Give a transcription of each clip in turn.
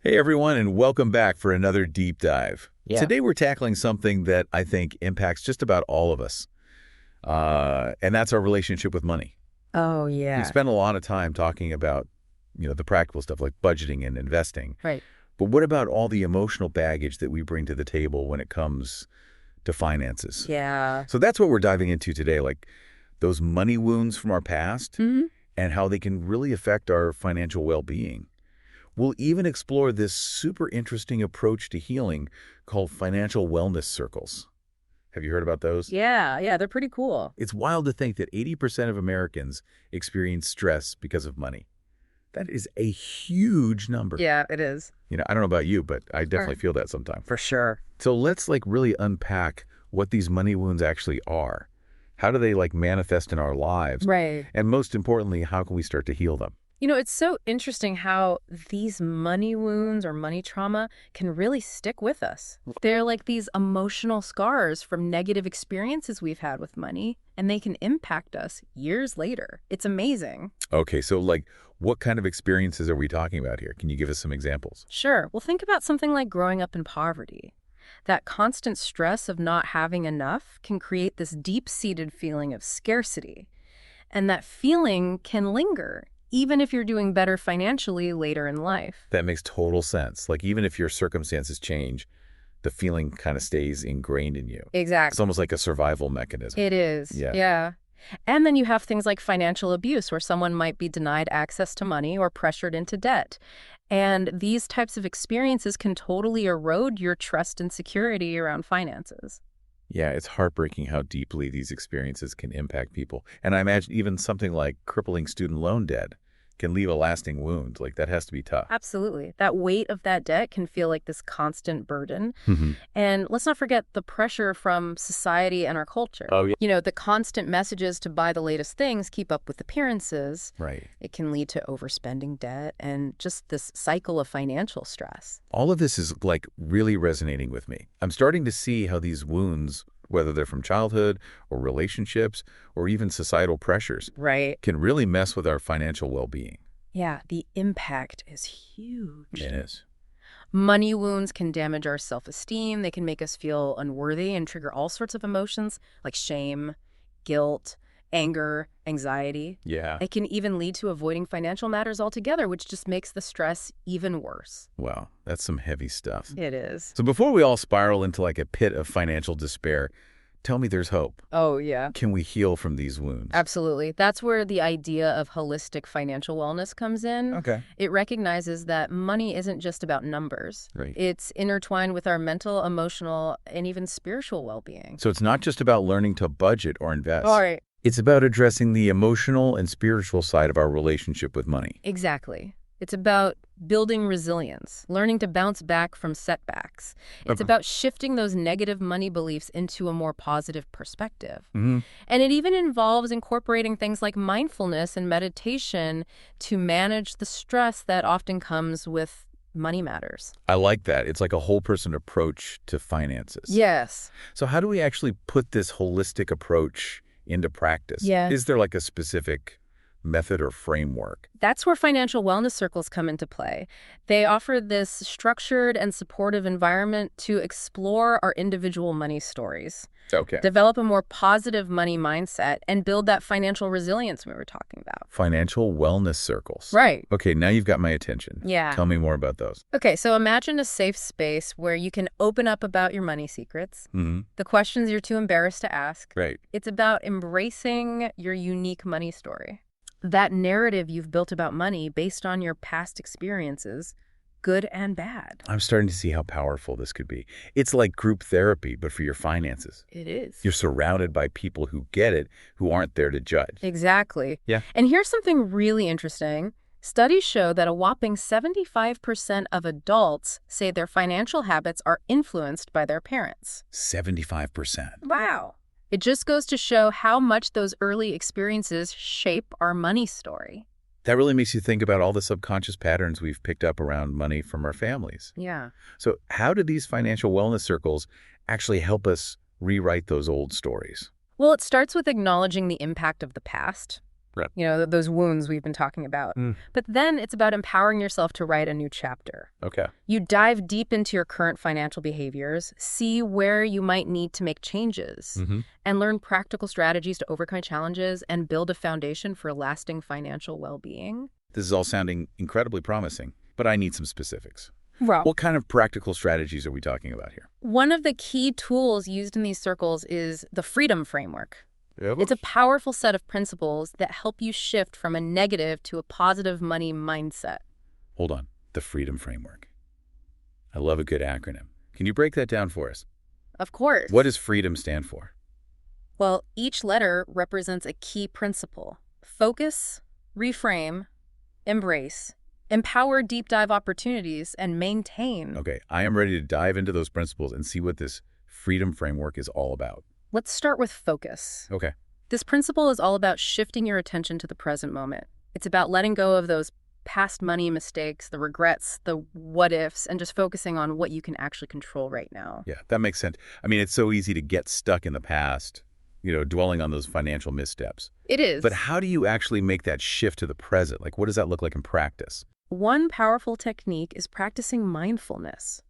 Hey everyone, and welcome back for another deep dive. Yeah. Today we're tackling something that I think impacts just about all of us, and that's our relationship with money. Oh, We've yeah. spent a lot of time talking about, the practical stuff like budgeting and investing. Right. But what about all the emotional baggage that we bring to the table when it comes to finances? Yeah. So that's what we're diving into today, like those money wounds from our past hmm and how they can really affect our financial well-being. We'll even explore this super interesting approach to healing called financial wellness circles. Have you heard about those? Yeah. Yeah. They're pretty cool. It's wild to think that 80% of Americans experience stress because of money. That is a huge number. Yeah, it is. I don't know about you, but I definitely Sure. feel that sometimes. For sure. So let's really unpack what these money wounds actually are. How do they manifest in our lives? Right. And most importantly, how can we start to heal them? It's so interesting how these money wounds or money trauma can really stick with us. They're like these emotional scars from negative experiences we've had with money, and they can impact us years later. It's amazing. Okay, so what kind of experiences are we talking about here? Can you give us some examples? Sure. Well, think about something like growing up in poverty. That constant stress of not having enough can create this deep-seated feeling of scarcity. And that feeling can linger, even if you're doing better financially later in life. That makes total sense. Even if your circumstances change, the feeling kind of stays ingrained in you. It's Exactly. almost like a survival mechanism. It is. Yeah. Yeah. And then you have things like financial abuse, where someone might be denied access to money or pressured into debt. And these types of experiences can totally erode your trust and security around finances. Yeah, it's heartbreaking how deeply these experiences can impact people. And I imagine even something like crippling student loan debt can leave a lasting wound. That has to be tough. Absolutely. That weight of that debt can feel like this constant burden. Mhm. And let's not forget the pressure from society and our culture. Oh, yeah. The constant messages to buy the latest things, keep up with appearances. Right. It can lead to overspending debt and just this cycle of financial stress. All of this is really resonating with me. I'm starting to see how these wounds, whether they're from childhood or relationships or even societal pressures, Right. can really mess with our financial well-being. Yeah, the impact is huge. It is. Money wounds can damage our self-esteem. They can make us feel unworthy and trigger all sorts of emotions like shame, guilt, anger, anxiety. Yeah. It can even lead to avoiding financial matters altogether, which just makes the stress even worse. Wow, that's some heavy stuff. It is. So before we all spiral into a pit of financial despair, tell me there's hope. Oh, yeah. Can we heal from these wounds? Absolutely. That's where the idea of holistic financial wellness comes in. Okay. It recognizes that money isn't just about numbers. Right. It's intertwined with our mental, emotional, and even spiritual well-being. So it's not just about learning to budget or invest. All right. It's about addressing the emotional and spiritual side of our relationship with money. Exactly. It's about building resilience, learning to bounce back from setbacks. It's Okay. about shifting those negative money beliefs into a more positive perspective. Mm-hmm. And it even involves incorporating things like mindfulness and meditation to manage the stress that often comes with money matters. I like that. It's like a whole person approach to finances. Yes. So how do we actually put this holistic approach into practice? Yeah. Is there a specific method or framework? That's where financial wellness circles come into play. They offer this structured and supportive environment to explore our individual money stories, Okay. develop a more positive money mindset, and build that financial resilience we were talking about. Financial wellness circles. Right. Okay, now you've got my attention. Yeah. Tell me more about those. Okay, so imagine a safe space where you can open up about your money secrets, Mm-hmm. the questions you're too embarrassed to ask. Great. It's about embracing your unique money story. That narrative you've built about money based on your past experiences, good and bad. I'm starting to see how powerful this could be. It's like group therapy, but for your finances. It is. You're surrounded by people who get it, who aren't there to judge. Exactly. Yeah. And here's something really interesting. Studies show that a whopping 75% of adults say their financial habits are influenced by their parents. 75%. Wow. It just goes to show how much those early experiences shape our money story. That really makes you think about all the subconscious patterns we've picked up around money from our families. Yeah. So how do these financial wellness circles actually help us rewrite those old stories? Well, it starts with acknowledging the impact of the past. Right. Those wounds we've been talking about. But then it's about empowering yourself to write a new chapter. Okay. You dive deep into your current financial behaviors, see where you might need to make changes, and learn practical strategies to overcome challenges and build a foundation for lasting financial well-being. This is all sounding incredibly promising, but I need some specifics. Well, What kind of practical strategies are we talking about here? one of the key tools used in these circles is the freedom framework. Yep. It's a powerful set of principles that help you shift from a negative to a positive money mindset. Hold on. The freedom framework. I love a good acronym. Can you break that down for us? Of course. What does freedom stand for? Well, each letter represents a key principle. Focus, reframe, embrace, empower deep dive opportunities, and maintain. Okay, I am ready to dive into those principles and see what this freedom framework is all about. Let's start with focus. Okay. This principle is all about shifting your attention to the present moment. It's about letting go of those past money mistakes, the regrets, the what ifs, and just focusing on what you can actually control right now. Yeah, that makes sense. I mean, it's so easy to get stuck in the past, dwelling on those financial missteps. It is. But how do you actually make that shift to the present? Like, what does that look like in practice? One powerful technique is practicing mindfulness.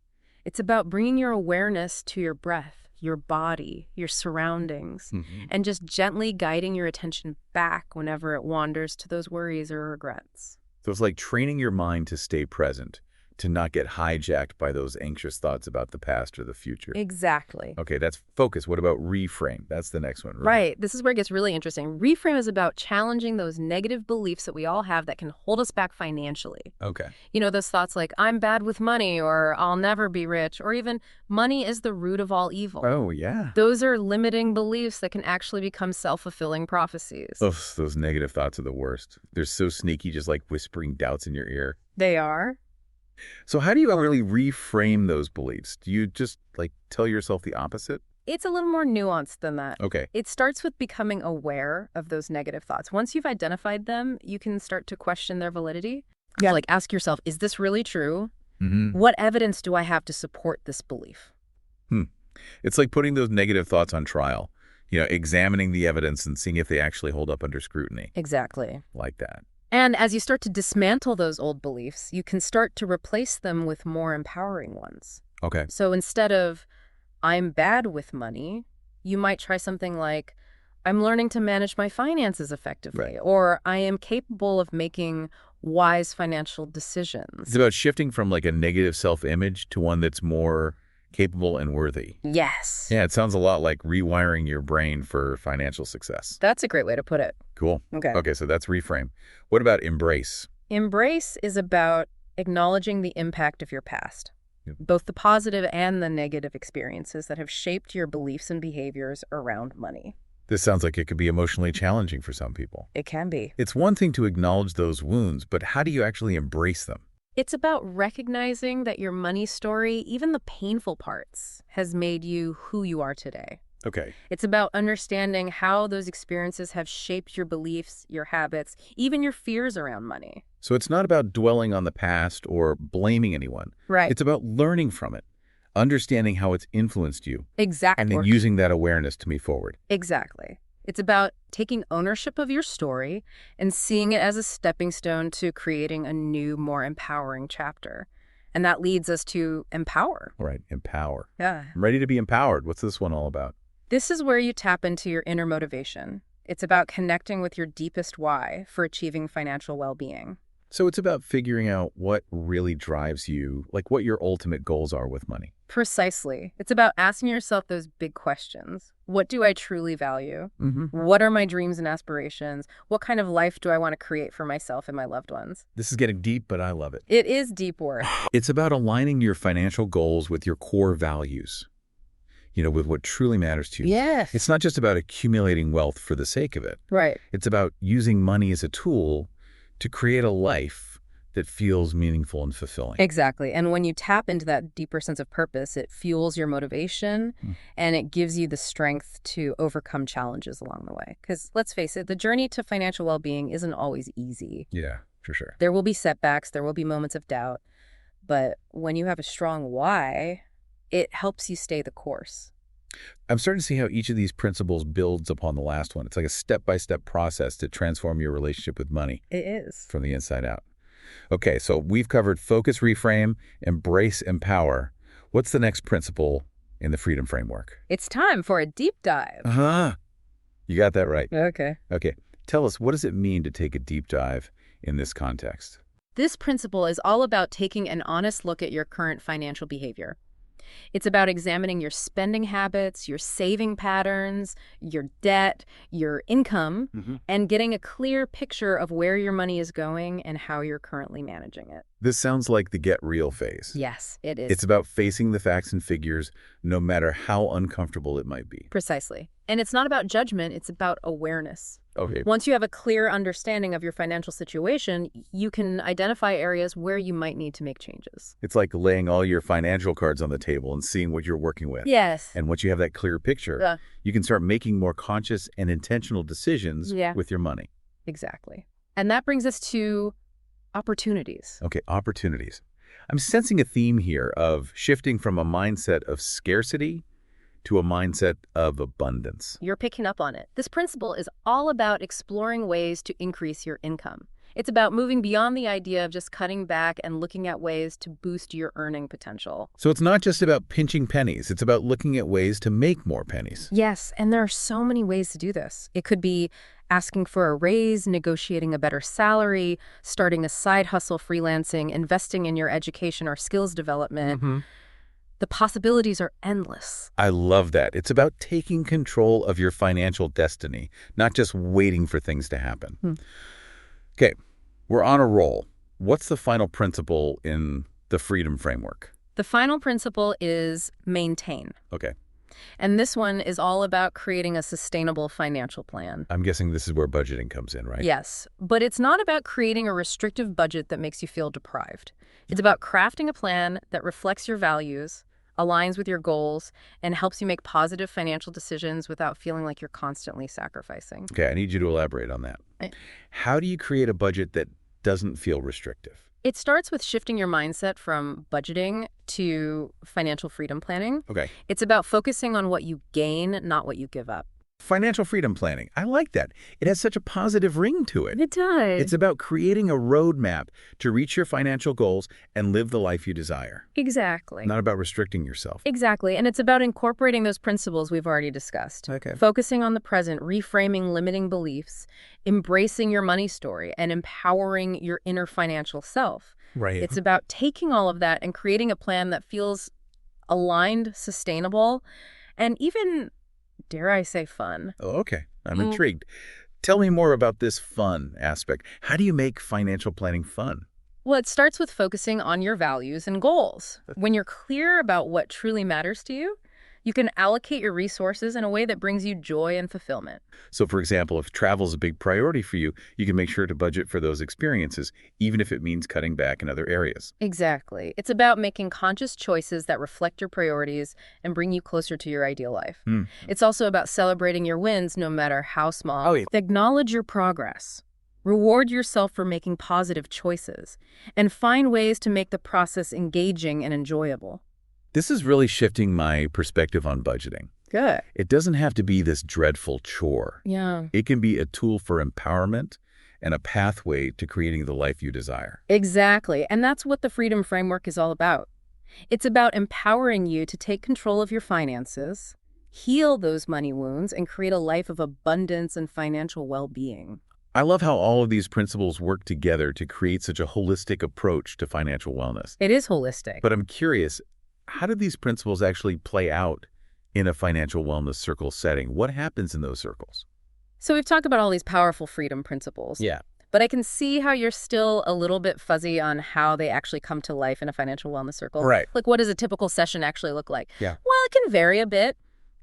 It's about bringing your awareness to your breath, your body, your surroundings, and just gently guiding your attention back whenever it wanders to those worries or regrets. So it's like training your mind to stay present, to not get hijacked by those anxious thoughts about the past or the future. Exactly. Okay, that's focus. What about reframe? That's the next one. Right. This is where it gets really interesting. Reframe is about challenging those negative beliefs that we all have that can hold us back financially. Okay. Those thoughts like, I'm bad with money, or I'll never be rich, or even money is the root of all evil. Oh, yeah. Those are limiting beliefs that can actually become self-fulfilling prophecies. Ugh, those negative thoughts are the worst. They're so sneaky, just like whispering doubts in your ear. They are. So how do you really reframe those beliefs? Do you just tell yourself the opposite? It's a little more nuanced than that. Okay. It starts with becoming aware of those negative thoughts. Once you've identified them, you can start to question their validity. Yeah. Like ask yourself, is this really true? What evidence do I have to support this belief? It's like putting those negative thoughts on trial, examining the evidence and seeing if they actually hold up under scrutiny. Exactly. Like that. And as you start to dismantle those old beliefs, you can start to replace them with more empowering ones. Okay. So instead of, I'm bad with money, you might try something like, I'm learning to manage my finances effectively, Right. or I am capable of making wise financial decisions. It's about shifting from a negative self-image to one that's more capable and worthy. Yes. Yeah, it sounds a lot like rewiring your brain for financial success. That's a great way to put it. Cool. Okay. Okay, so that's reframe. What about embrace? Embrace is about acknowledging the impact of your past, Yep. both the positive and the negative experiences that have shaped your beliefs and behaviors around money. This sounds like it could be emotionally challenging for some people. It can be. It's one thing to acknowledge those wounds, but how do you actually embrace them? It's about recognizing that your money story, even the painful parts, has made you who you are today. Okay. It's about understanding how those experiences have shaped your beliefs, your habits, even your fears around money. So it's not about dwelling on the past or blaming anyone. Right. It's about learning from it, understanding how it's influenced you, Exactly. and then using that awareness to move forward. Exactly. It's about taking ownership of your story and seeing it as a stepping stone to creating a new, more empowering chapter. And that leads us to empower. All right, empower. Yeah. I'm ready to be empowered. What's this one all about? This is where you tap into your inner motivation. It's about connecting with your deepest why for achieving financial well-being. So it's about figuring out what really drives you, like what your ultimate goals are with money. Precisely. It's about asking yourself those big questions. What do I truly value? Mm-hmm. What are my dreams and aspirations? What kind of life do I want to create for myself and my loved ones? This is getting deep, but I love it. It is deep work. It's about aligning your financial goals with your core values, with what truly matters to you. Yes. It's not just about accumulating wealth for the sake of it. Right. It's about using money as a tool to create a life that feels meaningful and fulfilling. Exactly. And when you tap into that deeper sense of purpose, it fuels your motivation and it gives you the strength to overcome challenges along the way. Because let's face it, the journey to financial well-being isn't always easy. Yeah, for sure. There will be setbacks, there will be moments of doubt. But when you have a strong why, it helps you stay the course. I'm starting to see how each of these principles builds upon the last one. It's like a step-by-step process to transform your relationship with money It is. from the inside out. Okay, so we've covered focus, reframe, embrace, empower. What's the next principle in the freedom framework? It's time for a deep dive. Uh-huh. You got that right. Okay. Okay, tell us, what does it mean to take a deep dive in this context? This principle is all about taking an honest look at your current financial behavior. It's about examining your spending habits, your saving patterns, your debt, your income, and getting a clear picture of where your money is going and how you're currently managing it. This sounds like the get real phase. Yes, it is. It's about facing the facts and figures, no matter how uncomfortable it might be. Precisely. And it's not about judgment, it's about awareness. Okay. Once you have a clear understanding of your financial situation, you can identify areas where you might need to make changes. It's like laying all your financial cards on the table and seeing what you're working with. Yes. And once you have that clear picture, you can start making more conscious and intentional decisions with your money. Exactly. And that brings us to opportunities. Okay, opportunities. I'm sensing a theme here of shifting from a mindset of scarcity to a mindset of abundance. You're picking up on it. This principle is all about exploring ways to increase your income. It's about moving beyond the idea of just cutting back and looking at ways to boost your earning potential. So it's not just about pinching pennies. It's about looking at ways to make more pennies. Yes, and there are so many ways to do this. It could be asking for a raise, negotiating a better salary, starting a side hustle, freelancing, investing in your education or skills development. The possibilities are endless. I love that. It's about taking control of your financial destiny, not just waiting for things to happen. Okay, we're on a roll. What's the final principle in the freedom framework? The final principle is maintain. Okay. And this one is all about creating a sustainable financial plan. I'm guessing this is where budgeting comes in, right? Yes, but it's not about creating a restrictive budget that makes you feel deprived. It's about crafting a plan that reflects your values, aligns with your goals, and helps you make positive financial decisions without feeling like you're constantly sacrificing. Okay, I need you to elaborate on that. How do you create a budget that doesn't feel restrictive? It starts with shifting your mindset from budgeting to financial freedom planning. Okay. It's about focusing on what you gain, not what you give up. Financial freedom planning. I like that. It has such a positive ring to it. It does. It's about creating a roadmap to reach your financial goals and live the life you desire. Exactly. Not about restricting yourself. Exactly. And it's about incorporating those principles we've already discussed. Okay. Focusing on the present, reframing limiting beliefs, embracing your money story, and empowering your inner financial self. Right. It's about taking all of that and creating a plan that feels aligned, sustainable, and even, dare I say, fun. Oh, okay. I'm intrigued. Tell me more about this fun aspect. How do you make financial planning fun? Well, it starts with focusing on your values and goals. When you're clear about what truly matters to you, you can allocate your resources in a way that brings you joy and fulfillment. So, for example, if travel is a big priority for you, you can make sure to budget for those experiences, even if it means cutting back in other areas. Exactly. It's about making conscious choices that reflect your priorities and bring you closer to your ideal life. It's also about celebrating your wins, no matter how small. Oh, yeah. Acknowledge your progress. Reward yourself for making positive choices, and find ways to make the process engaging and enjoyable. This is really shifting my perspective on budgeting. Good. It doesn't have to be this dreadful chore. Yeah. It can be a tool for empowerment and a pathway to creating the life you desire. Exactly. And that's what the Freedom Framework is all about. It's about empowering you to take control of your finances, heal those money wounds, and create a life of abundance and financial well-being. I love how all of these principles work together to create such a holistic approach to financial wellness. It is holistic. But I'm curious, how do these principles actually play out in a financial wellness circle setting? What happens in those circles? So we've talked about all these powerful freedom principles. Yeah. But I can see how you're still a little bit fuzzy on how they actually come to life in a financial wellness circle. Right. Like, what does a typical session actually look like? Yeah. Well, it can vary a bit,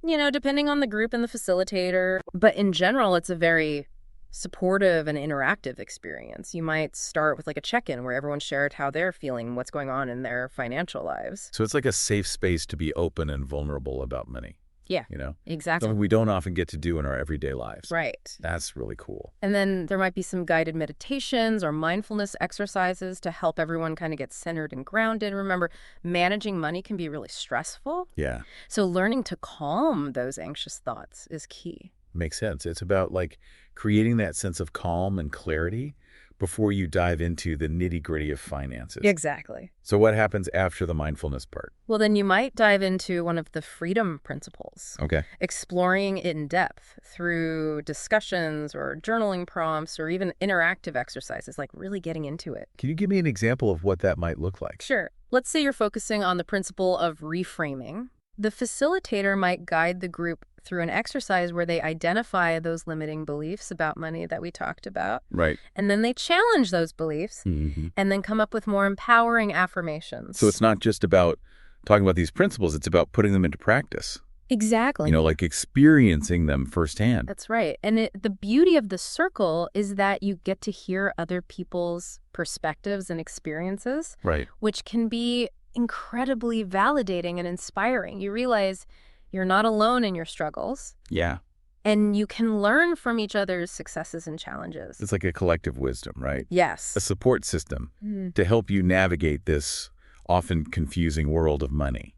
depending on the group and the facilitator. But in general, it's a very supportive and interactive experience. You might start with like a check-in where everyone shared how they're feeling, what's going on in their financial lives. So it's like a safe space to be open and vulnerable about money. Yeah, exactly. Something we don't often get to do in our everyday lives. Right. That's really cool. And then there might be some guided meditations or mindfulness exercises to help everyone kind of get centered and grounded. Remember, managing money can be really stressful. Yeah. So learning to calm those anxious thoughts is key. Makes sense. It's about like creating that sense of calm and clarity before you dive into the nitty-gritty of finances. Exactly. So what happens after the mindfulness part? Well, then you might dive into one of the freedom principles. Okay. Exploring it in depth through discussions or journaling prompts or even interactive exercises, like really getting into it. Can you give me an example of what that might look like? Sure. Let's say you're focusing on the principle of reframing. The facilitator might guide the group through an exercise where they identify those limiting beliefs about money that we talked about. Right. And then they challenge those beliefs and then come up with more empowering affirmations. So it's not just about talking about these principles, it's about putting them into practice. Exactly. Like experiencing them firsthand. That's right. And the beauty of the circle is that you get to hear other people's perspectives and experiences, Right. which can be incredibly validating and inspiring. You realize you're not alone in your struggles. Yeah. And you can learn from each other's successes and challenges. It's like a collective wisdom, right? Yes. A support system to help you navigate this often confusing world of money.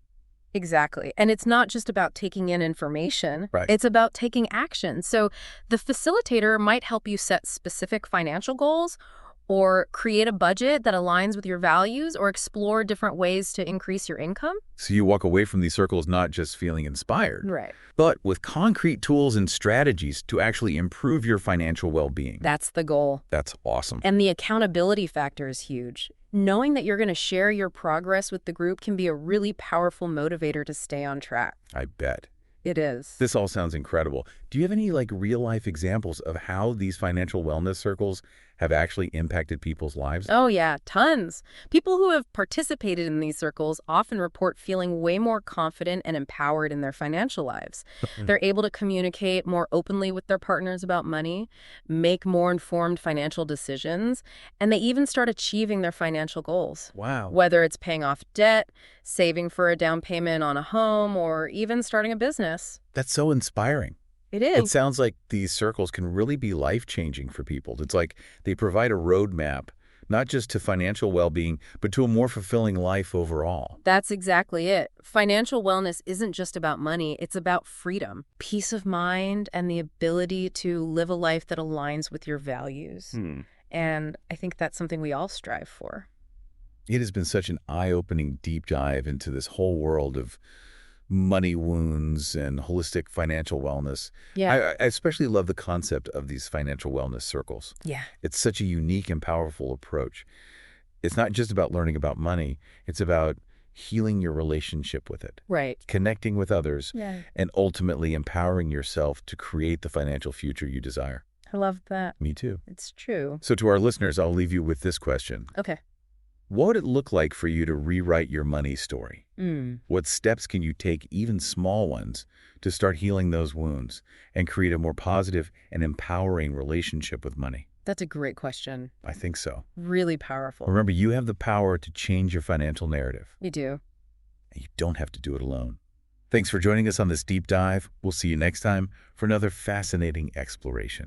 Exactly. And it's not just about taking in information. Right. It's about taking action. So the facilitator might help you set specific financial goals or create a budget that aligns with your values or explore different ways to increase your income. So you walk away from these circles not just feeling inspired, Right. but with concrete tools and strategies to actually improve your financial well-being. That's the goal. That's awesome. And the accountability factor is huge. Knowing that you're going to share your progress with the group can be a really powerful motivator to stay on track. I bet. It is. This all sounds incredible. Do you have any real-life examples of how these financial wellness circles have actually impacted people's lives? Oh, yeah, tons. People who have participated in these circles often report feeling way more confident and empowered in their financial lives. They're able to communicate more openly with their partners about money, make more informed financial decisions, and they even start achieving their financial goals. Wow. Whether it's paying off debt, saving for a down payment on a home, or even starting a business. That's so inspiring. It is. It sounds like these circles can really be life-changing for people. It's like they provide a roadmap, not just to financial well-being, but to a more fulfilling life overall. That's exactly it. Financial wellness isn't just about money. It's about freedom, peace of mind, and the ability to live a life that aligns with your values. And I think that's something we all strive for. It has been such an eye-opening deep dive into this whole world of money wounds and holistic financial wellness. Yeah. I especially love the concept of these financial wellness circles. Yeah. It's such a unique and powerful approach. It's not just about learning about money. It's about healing your relationship with it, Right. connecting with others, Yeah. and ultimately empowering yourself to create the financial future you desire. I love that. Me too. It's true. So to our listeners, I'll leave you with this question. Okay. What would it look like for you to rewrite your money story? What steps can you take, even small ones, to start healing those wounds and create a more positive and empowering relationship with money? That's a great question. I think so. Really powerful. Remember, you have the power to change your financial narrative. We do. And you don't have to do it alone. Thanks for joining us on this deep dive. We'll see you next time for another fascinating exploration.